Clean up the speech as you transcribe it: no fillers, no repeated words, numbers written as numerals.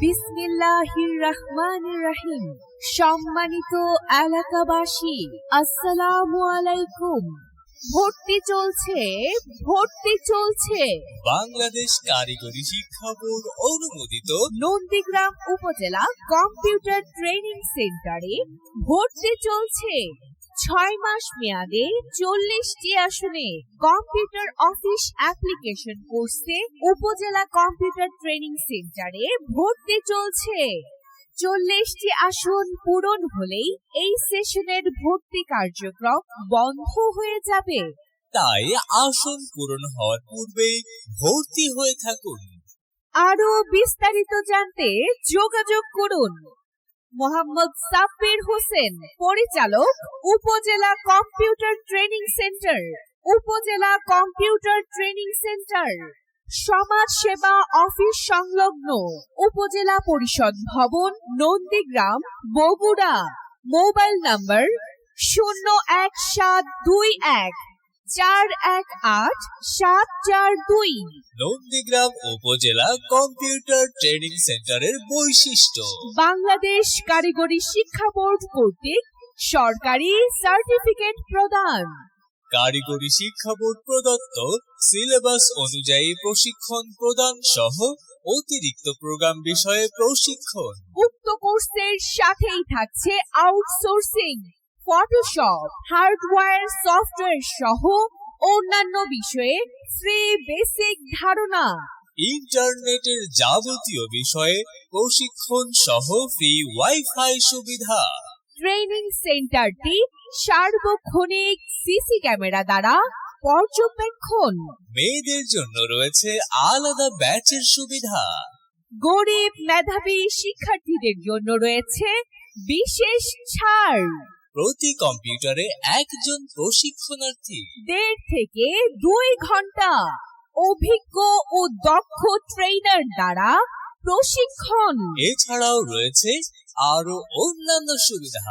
বিসমিল্লাহির রহমানির রহিম। সম্মানিত এলাকাবাসী, আসসালামু আলাইকুম। ভর্তি চলছে বাংলাদেশ কারিগরি শিক্ষা বোর্ড অনুমোদিত নন্দীগ্রাম উপজেলা কম্পিউটার ট্রেনিং সেন্টারে ভর্তি চলছে। 6 মাস মেয়াদে 40টি আসনে কম্পিউটার অফিস অ্যাপ্লিকেশন কোর্সে উপজেলা কম্পিউটার ট্রেনিং সেন্টারে ভর্তি চলছে। 40টি আসন পূরণ হলেই এই সেশনের ভর্তি কার্যক্রম বন্ধ হয়ে যাবে। তাই আসন পূরণ হওয়ার পূর্বে ভর্তি হয়ে থাকুন। আরো বিস্তারিত জানতে যোগাযোগ করুন। মোহাম্মদ সাব্বির হোসেন, পরিচালক, upazila computer training centre, upazila computer training centre, সমাজ সেবা অফিস সংলগ্ন, উপজেলা পরিষদ ভবন, Nandigram, Bogura. Mobile number 01721418742। Nandigram upazila computer training সেন্টারের বৈশিষ্ট্য: বাংলাদেশ কারিগরি শিক্ষা বোর্ড কর্তৃক সরকারি সার্টিফিকেট প্রদান। কারিগরি শিক্ষা বোর্ড প্রদত্ত সিলেবাস অনুযায়ী প্রশিক্ষণ প্রদান সহ অতিরিক্ত প্রোগ্রাম বিষয়ে প্রশিক্ষণ। উক্ত কোর্সের সাথেই থাকছে আউটসোর্সিং, ফটোশপ, হার্ডওয়্যার, সফটওয়্যার সহ অন্যান্য বিষয়ে ফ্রি বেসিক ধারণা। ইন্টারনেটের যাবতীয় বিষয়ে প্রশিক্ষণ সহ ফ্রি ওয়াইফাই সুবিধা। ট্রেনিং সেন্টারটি সার্বক্ষণিক সিসি ক্যামেরা দ্বারা পর্যবেক্ষণ। মেয়েদের জন্য রয়েছে আলাদা ব্যাচের সুবিধা। গরিব মেধাবী শিক্ষার্থীদের জন্য রয়েছে বিশেষ ছাড়। প্রতি কম্পিউটারে একজন প্রশিক্ষণার্থী 1.5 থেকে 2 ঘন্টা অভিজ্ঞ ও দক্ষ ট্রেনার দ্বারা প্রশিক্ষণ। এছাড়াও রয়েছে আরো অন্যান্য সুবিধা।